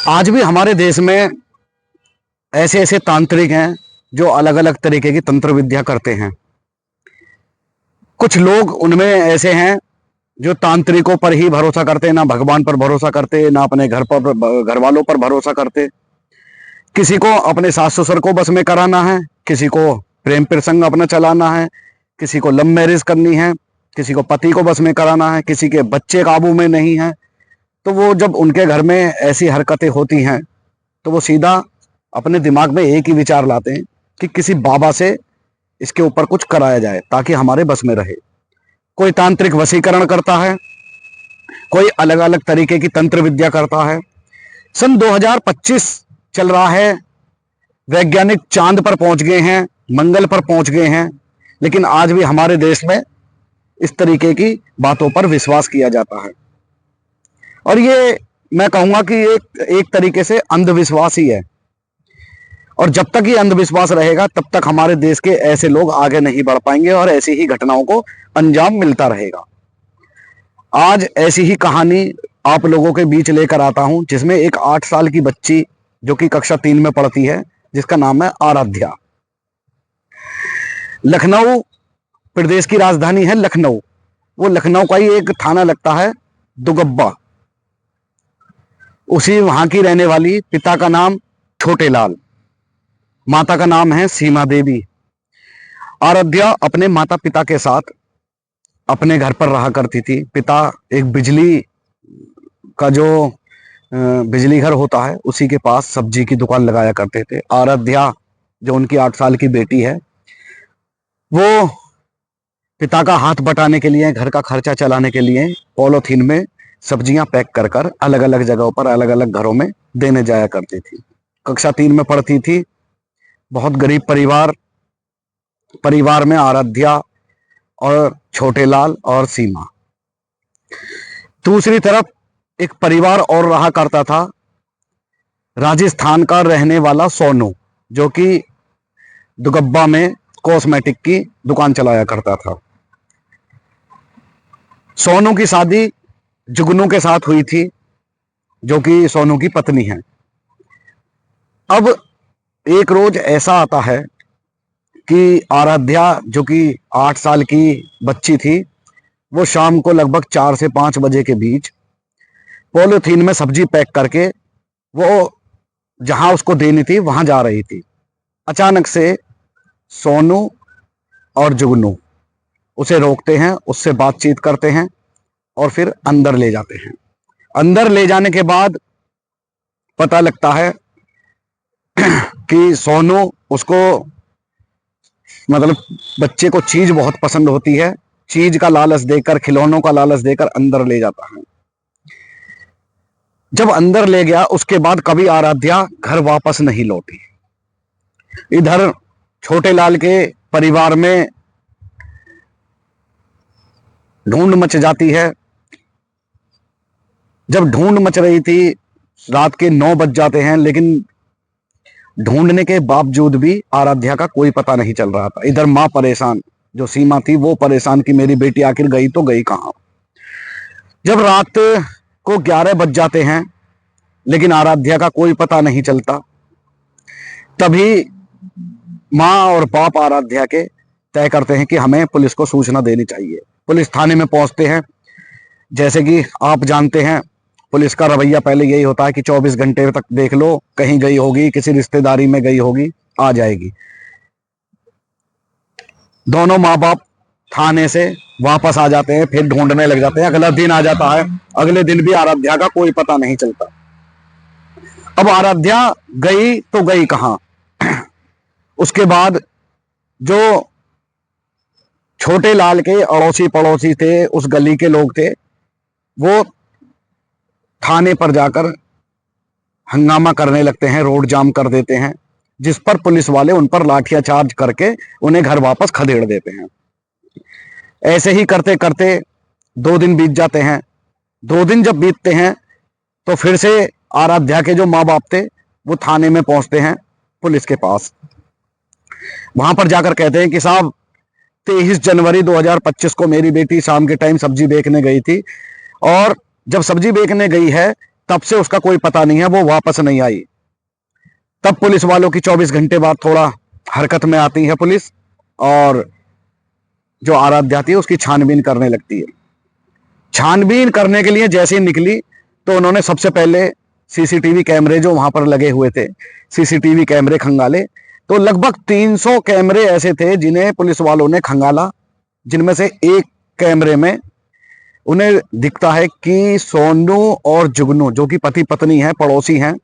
आज भी हमारे देश में ऐसे ऐसे तांत्रिक हैं जो अलग अलग तरीके की तंत्र विद्या करते हैं। कुछ लोग उनमें ऐसे हैं जो तांत्रिकों पर ही भरोसा करते, ना भगवान पर भरोसा करते, ना अपने घर वालों पर भरोसा करते। किसी को अपने सास ससुर को बस में कराना है, किसी को प्रेम प्रसंग अपना चलाना है, किसी को लव मैरिज करनी है, किसी को पति को बस में कराना है, किसी के बच्चे काबू में नहीं है। तो वो जब उनके घर में ऐसी हरकतें होती हैं तो वो सीधा अपने दिमाग में एक ही विचार लाते हैं कि किसी बाबा से इसके ऊपर कुछ कराया जाए ताकि हमारे बस में रहे। कोई तांत्रिक वशीकरण करता है, कोई अलग अलग तरीके की तंत्र विद्या करता है। सन 2025 चल रहा है, वैज्ञानिक चांद पर पहुंच गए हैं, मंगल पर पहुंच गए हैं, लेकिन आज भी हमारे देश में इस तरीके की बातों पर विश्वास किया जाता है। और ये मैं कहूंगा कि एक तरीके से अंधविश्वास ही है। और जब तक ये अंधविश्वास रहेगा तब तक हमारे देश के ऐसे लोग आगे नहीं बढ़ पाएंगे और ऐसी ही घटनाओं को अंजाम मिलता रहेगा। आज ऐसी ही कहानी आप लोगों के बीच लेकर आता हूं, जिसमें एक 8 साल की बच्ची जो कि कक्षा 3 में पढ़ती है, जिसका नाम है आराध्या। लखनऊ प्रदेश की राजधानी है लखनऊ। वो लखनऊ का ही एक थाना लगता है दुगब्बा। उसी वहां की रहने वाली, पिता का नाम छोटे लाल, माता का नाम है सीमा देवी। आराध्या अपने माता पिता के साथ अपने घर पर रहा करती थी। पिता एक बिजली का जो बिजली घर होता है उसी के पास सब्जी की दुकान लगाया करते थे। आराध्या जो उनकी 8 साल की बेटी है, वो पिता का हाथ बटाने के लिए, घर का खर्चा चलाने के लिए पॉलीथीन में सब्जियां पैक कर कर अलग अलग जगहों पर, अलग अलग घरों में देने जाया करती थी। कक्षा 3 में पढ़ती थी। बहुत गरीब परिवार में आराध्या और छोटे लाल और सीमा। दूसरी तरफ एक परिवार और रहा करता था, राजस्थान का रहने वाला सोनू, जो कि दुगब्बा में कॉस्मेटिक की दुकान चलाया करता था। सोनू की शादी जुगनू के साथ हुई थी, जो कि सोनू की पत्नी है। अब एक रोज ऐसा आता है कि आराध्या जो कि 8 साल की बच्ची थी, वो शाम को लगभग 4 से 5 बजे के बीच पॉलीथीन में सब्जी पैक करके वो जहां उसको देनी थी वहां जा रही थी। अचानक से सोनू और जुगनू उसे रोकते हैं, उससे बातचीत करते हैं और फिर अंदर ले जाते हैं। अंदर ले जाने के बाद पता लगता है कि सोनू उसको, मतलब बच्चे को चीज बहुत पसंद होती है, चीज का लालच देकर, खिलौनों का लालच देकर अंदर ले जाता है। जब अंदर ले गया उसके बाद कभी आराध्या घर वापस नहीं लौटी। इधर छोटे लाल के परिवार में ढूंढ मच जाती है। जब ढूंढ मच रही थी, रात के 9 बज जाते हैं, लेकिन ढूंढने के बावजूद भी आराध्या का कोई पता नहीं चल रहा था। इधर मां परेशान, जो सीमा थी वो परेशान कि मेरी बेटी आखिर गई तो गई कहां। जब रात को 11 बज जाते हैं लेकिन आराध्या का कोई पता नहीं चलता, तभी मां और बाप आराध्या के तय करते हैं कि हमें पुलिस को सूचना देनी चाहिए। पुलिस थाने में पहुंचते हैं। जैसे कि आप जानते हैं, पुलिस का रवैया पहले यही होता है कि 24 घंटे तक देख लो, कहीं गई होगी, किसी रिश्तेदारी में गई होगी, आ जाएगी। दोनों माँ बाप थाने से वापस आ जाते हैं, फिर ढूंढने लग जाते हैं। अगला दिन आ जाता है, अगले दिन भी आराध्या का कोई पता नहीं चलता। अब आराध्या गई तो गई कहां। उसके बाद जो छोटे लाल के अड़ोसी पड़ोसी थे, उस गली के लोग थे, वो थाने पर जाकर हंगामा करने लगते हैं, रोड जाम कर देते हैं, जिस पर पुलिस वाले उन पर लाठियां चार्ज करके उन्हें घर वापस खदेड़ देते हैं। ऐसे ही करते करते 2 दिन बीत जाते हैं। 2 दिन जब बीतते हैं तो फिर से आराध्या के जो माँ बाप थे वो थाने में पहुंचते हैं, पुलिस के पास। वहां पर जाकर कहते हैं कि साहब, 23 जनवरी 2025 को मेरी बेटी शाम के टाइम सब्जी बेचने गई थी, और जब सब्जी बेचने गई है तब से उसका कोई पता नहीं है, वो वापस नहीं आई। तब पुलिस वालों की 24 घंटे बाद थोड़ा हरकत में आती है पुलिस, और जो आराध्या थी उसकी छानबीन करने लगती है। छानबीन करने के लिए जैसे ही निकली तो उन्होंने सबसे पहले सीसीटीवी कैमरे जो वहां पर लगे हुए थे, सीसीटीवी कैमरे खंगाले। तो लगभग 300 कैमरे ऐसे थे जिन्हें पुलिस वालों ने खंगाला, जिनमें से एक कैमरे में उन्हें दिखता है कि सोनू और जुगनू, जो कि पति पत्नी है, पड़ोसी हैं,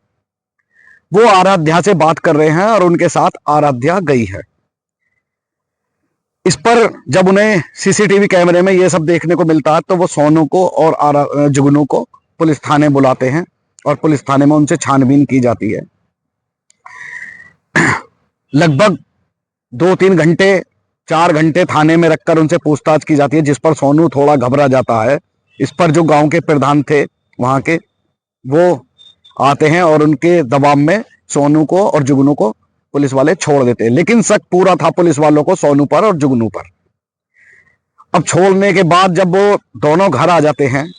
वो आराध्या से बात कर रहे हैं और उनके साथ आराध्या गई है। इस पर जब उन्हें सीसीटीवी कैमरे में ये सब देखने को मिलता है तो वो सोनू को और जुगनू को पुलिस थाने बुलाते हैं और पुलिस थाने में उनसे छानबीन की जाती है। लगभग 2-3 घंटे, 4 घंटे थाने में रखकर उनसे पूछताछ की जाती है, जिस पर सोनू थोड़ा घबरा जाता है। इस पर जो गांव के प्रधान थे वहां के, वो आते हैं और उनके दबाव में सोनू को और जुगनू को पुलिस वाले छोड़ देते हैं। लेकिन शक पूरा था पुलिस वालों को सोनू पर और जुगनू पर। अब छोड़ने के बाद जब वो दोनों घर आ जाते हैं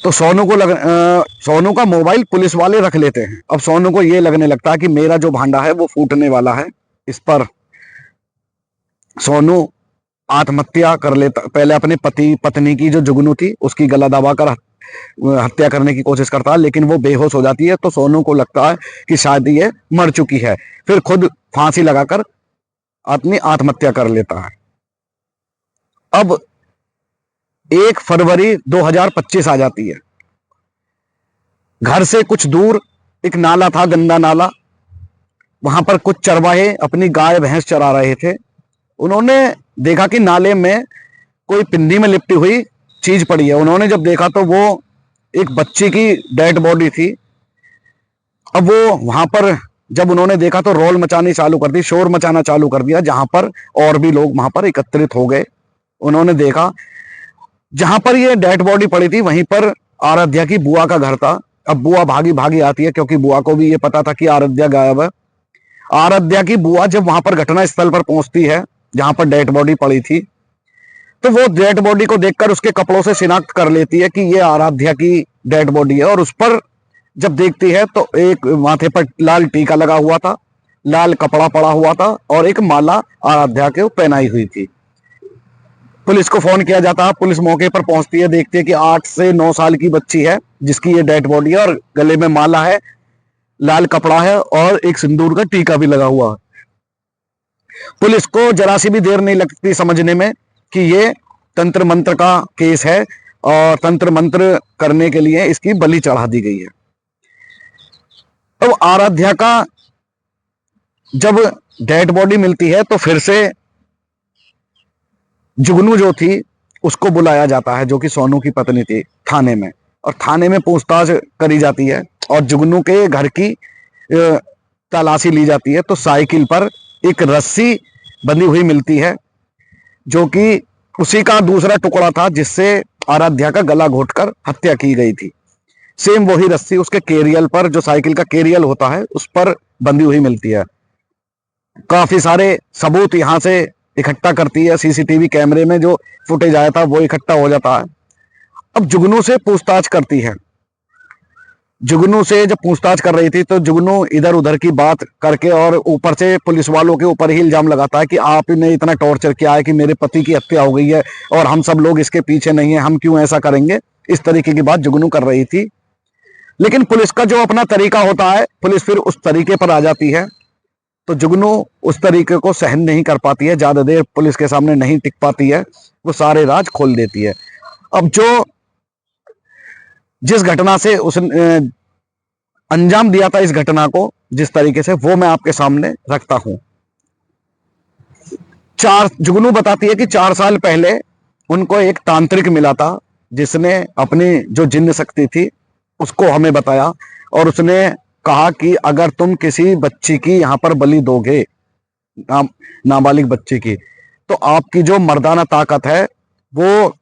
तो सोनू का मोबाइल पुलिस वाले रख लेते हैं। अब सोनू को ये लगने लगता है कि मेरा जो भांडा है वो फूटने वाला है। इस पर सोनू आत्महत्या कर लेता। पहले अपने पति पत्नी की जो जुगनू थी उसकी गला दबाकर हत्या करने की कोशिश करता है, लेकिन वो बेहोश हो जाती है। तो सोनू को लगता है कि शायद ये मर चुकी है, फिर खुद फांसी लगाकर अपनी आत्महत्या कर लेता है। अब 1 फरवरी 2025 आ जाती है। घर से कुछ दूर एक नाला था, गंदा नाला। वहां पर कुछ चरवाहे अपनी गाय भैंस चरा रहे थे। उन्होंने देखा कि नाले में कोई पिंडी में लिपटी हुई चीज पड़ी है। उन्होंने जब देखा तो वो एक बच्ची की डेड बॉडी थी। अब वो वहां पर जब उन्होंने देखा तो रोल मचानी चालू कर दी, शोर मचाना चालू कर दिया, जहां पर और भी लोग वहां पर एकत्रित हो गए। उन्होंने देखा जहां पर ये डेड बॉडी पड़ी थी वहीं पर आराध्या की बुआ का घर था। अब बुआ भागी भागी आती है, क्योंकि बुआ को भी ये पता था कि आराध्या गायब है। आराध्या की बुआ जब वहां पर घटना स्थल पर पहुंचती है जहां पर डेड बॉडी पड़ी थी, तो वो डेड बॉडी को देखकर उसके कपड़ों से शिनाख्त कर लेती है कि ये आराध्या की डेड बॉडी है। और उस पर जब देखती है तो एक माथे पर लाल टीका लगा हुआ था, लाल कपड़ा पड़ा हुआ था और एक माला आराध्या के पहनाई हुई थी। पुलिस को फोन किया जाता है, पुलिस मौके पर पहुंचती है, देखती है कि 8 से 9 साल की बच्ची है जिसकी ये डेड बॉडी है और गले में माला है, लाल कपड़ा है और एक सिंदूर का टीका भी लगा हुआ है। पुलिस को जरा सी भी देर नहीं लगती समझने में कि ये तंत्र मंत्र का केस है और तंत्र मंत्र करने के लिए इसकी बलि चढ़ा दी गई है। अब आराध्या का जब डेड बॉडी मिलती है तो फिर से जुगनू जो थी उसको बुलाया जाता है, जो कि सोनू की पत्नी थी, थाने में। और थाने में पूछताछ करी जाती है और जुगनू के घर की तलाशी ली जाती है। तो साइकिल पर एक रस्सी बंधी हुई मिलती है, जो कि उसी का दूसरा टुकड़ा था जिससे आराध्या का गला घोटकर हत्या की गई थी। सेम वही रस्सी उसके केरियल पर, जो साइकिल का केरियल होता है, उस पर बंधी हुई मिलती है। काफी सारे सबूत यहां से इकट्ठा करती है। सीसीटीवी कैमरे में जो फुटेज आया था वो इकट्ठा हो जाता है। अब जुगनू से पूछताछ करती है। जुगनू से जब पूछताछ कर रही थी तो जुगनू इधर उधर की बात करके और ऊपर से पुलिस वालों के ऊपर ही इल्जाम लगाता है कि आपने इतना टॉर्चर किया है कि मेरे पति की हत्या हो गई है और हम सब लोग इसके पीछे नहीं है, हम क्यों ऐसा करेंगे। इस तरीके की बात जुगनू कर रही थी। लेकिन पुलिस का जो अपना तरीका होता है, पुलिस फिर उस तरीके पर आ जाती है। तो जुगनू उस तरीके को सहन नहीं कर पाती है, ज्यादा देर पुलिस के सामने नहीं टिक पाती है, वो सारे राज खोल देती है। अब जिस घटना से उसने अंजाम दिया था इस घटना को, जिस तरीके से, वो मैं आपके सामने रखता हूं। जुगनू बताती है कि 4 साल पहले उनको एक तांत्रिक मिला था जिसने अपनी जो जिन्न शक्ति थी उसको हमें बताया और उसने कहा कि अगर तुम किसी बच्ची की यहां पर बलि दोगे, नाबालिग बच्ची की, तो आपकी जो मर्दाना ताकत है वो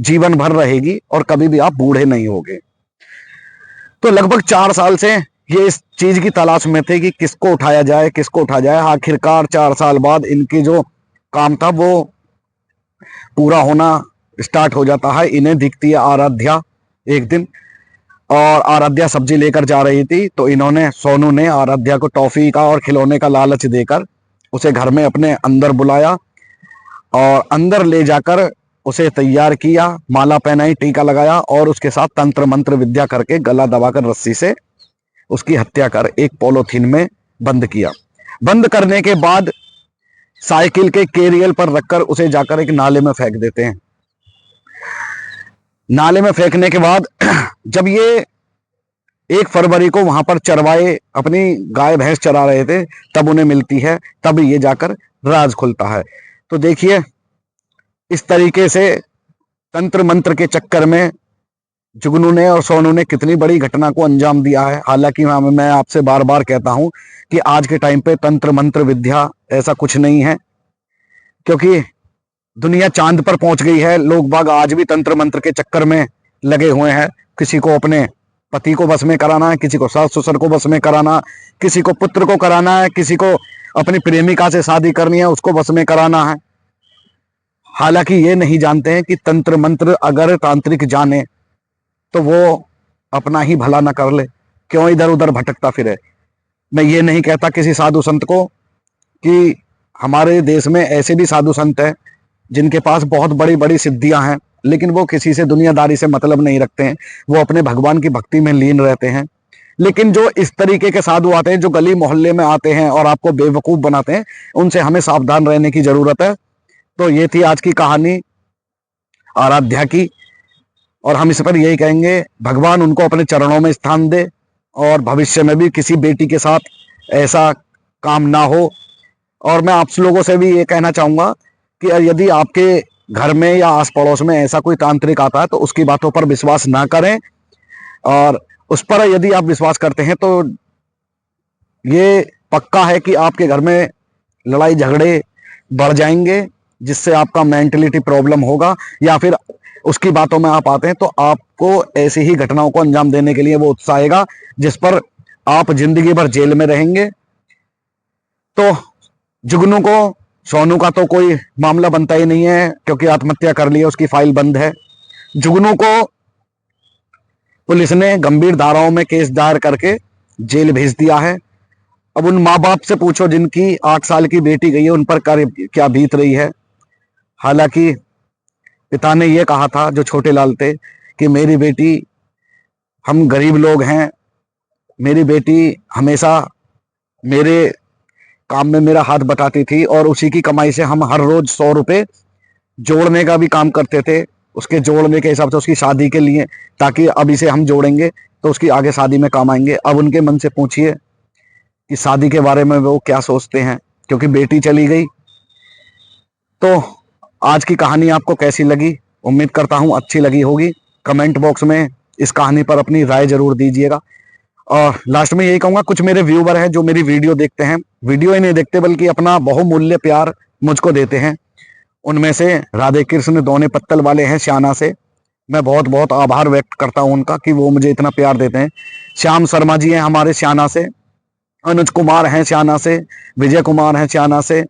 जीवन भर रहेगी और कभी भी आप बूढ़े नहीं होगे। तो लगभग 4 साल से ये इस चीज की तलाश में थे कि किसको उठाया जाए, किसको उठाया जाए। आखिरकार 4 साल बाद इनकी जो काम था वो पूरा होना स्टार्ट हो जाता है। इन्हें दिखती है आराध्या एक दिन, और आराध्या सब्जी लेकर जा रही थी, तो इन्होंने, सोनू ने आराध्या को टॉफी का और खिलौने का लालच देकर उसे घर में अपने अंदर बुलाया और अंदर ले जाकर उसे तैयार किया, माला पहनाई, टीका लगाया और उसके साथ तंत्र मंत्र विद्या करके गला दबाकर रस्सी से उसकी हत्या कर एक पॉलीथीन में बंद किया। बंद करने के बाद साइकिल के कैरियर पर रखकर उसे जाकर एक नाले में फेंक देते हैं। नाले में फेंकने के बाद जब ये 1 फरवरी को वहां पर चरवाए अपनी गाय भैंस चरा रहे थे, तब उन्हें मिलती है, तब ये जाकर राज खुलता है। तो देखिए इस तरीके से तंत्र मंत्र के चक्कर में जुगनू ने और सोनू ने कितनी बड़ी घटना को अंजाम दिया है। हालांकि मैं आपसे बार बार कहता हूं कि आज के टाइम पे तंत्र मंत्र विद्या ऐसा कुछ नहीं है, क्योंकि दुनिया चांद पर पहुंच गई है। लोग बाग आज भी तंत्र मंत्र के चक्कर में लगे हुए हैं। किसी को अपने पति को बस में कराना है, किसी को सास ससुर को बस में कराना, किसी को पुत्र को कराना है, किसी को अपनी प्रेमिका से शादी करनी है उसको बस में कराना है। हालांकि ये नहीं जानते हैं कि तंत्र मंत्र अगर तांत्रिक जाने तो वो अपना ही भला ना कर ले, क्यों इधर उधर भटकता फिरे। मैं ये नहीं कहता किसी साधु संत को कि हमारे देश में ऐसे भी साधु संत हैं जिनके पास बहुत बड़ी बड़ी सिद्धियां हैं, लेकिन वो किसी से दुनियादारी से मतलब नहीं रखते हैं, वो अपने भगवान की भक्ति में लीन रहते हैं। लेकिन जो इस तरीके के साधु आते हैं, जो गली मोहल्ले में आते हैं और आपको बेवकूफ बनाते हैं, उनसे हमें सावधान रहने की जरूरत है। तो ये थी आज की कहानी आराध्या की, और हम इस पर यही कहेंगे भगवान उनको अपने चरणों में स्थान दे और भविष्य में भी किसी बेटी के साथ ऐसा काम ना हो। और मैं आप लोगों से भी ये कहना चाहूंगा कि यदि आपके घर में या आस पड़ोस में ऐसा कोई तांत्रिक आता है तो उसकी बातों पर विश्वास ना करें, और उस पर यदि आप विश्वास करते हैं तो ये पक्का है कि आपके घर में लड़ाई झगड़े बढ़ जाएंगे, जिससे आपका मेंटलिटी प्रॉब्लम होगा, या फिर उसकी बातों में आप आते हैं तो आपको ऐसी ही घटनाओं को अंजाम देने के लिए वो उकसाएगा, जिस पर आप जिंदगी भर जेल में रहेंगे। तो जुगनू को, सोनू का तो कोई मामला बनता ही नहीं है क्योंकि आत्महत्या कर ली है, उसकी फाइल बंद है। जुगनू को पुलिस ने गंभीर धाराओं में केस दायर करके जेल भेज दिया है। अब उन माँ बाप से पूछो जिनकी 8 साल की बेटी गई है, उन पर क्या बीत रही है। हालांकि पिता ने यह कहा था, जो छोटे लाल थे, कि मेरी बेटी, हम गरीब लोग हैं, मेरी बेटी हमेशा मेरे काम में मेरा हाथ बटाती थी और उसी की कमाई से हम हर रोज 100 रुपए जोड़ने का भी काम करते थे, उसके जोड़ने के हिसाब से उसकी शादी के लिए, ताकि अब इसे हम जोड़ेंगे तो उसकी आगे शादी में काम आएंगे। अब उनके मन से पूछिए कि शादी के बारे में वो क्या सोचते हैं, क्योंकि बेटी चली गई। तो आज की कहानी आपको कैसी लगी? उम्मीद करता हूं अच्छी लगी होगी। कमेंट बॉक्स में इस कहानी पर अपनी राय जरूर दीजिएगा। और लास्ट में यही कहूंगा, कुछ मेरे व्यूवर हैं जो मेरी वीडियो देखते हैं, वीडियो ही नहीं देखते बल्कि अपना बहुमूल्य प्यार मुझको देते हैं। उनमें से राधे कृष्ण दोने पत्तल वाले हैं श्याना से, मैं बहुत बहुत आभार व्यक्त करता हूं उनका कि वो मुझे इतना प्यार देते हैं। श्याम शर्मा जी हैं हमारे श्याना से, अनुज कुमार हैं श्याना से, विजय कुमार हैं श्याना से,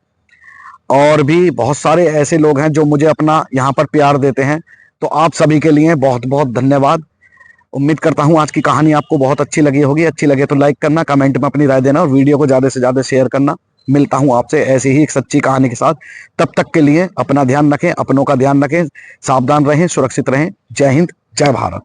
और भी बहुत सारे ऐसे लोग हैं जो मुझे अपना यहाँ पर प्यार देते हैं। तो आप सभी के लिए बहुत बहुत धन्यवाद। उम्मीद करता हूँ आज की कहानी आपको बहुत अच्छी लगी होगी। अच्छी लगे तो लाइक करना, कमेंट में अपनी राय देना और वीडियो को ज़्यादा से ज़्यादा शेयर करना। मिलता हूँ आपसे ऐसी ही एक सच्ची कहानी के साथ। तब तक के लिए अपना ध्यान रखें, अपनों का ध्यान रखें, सावधान रहें, सुरक्षित रहें। जय हिंद, जय भारत।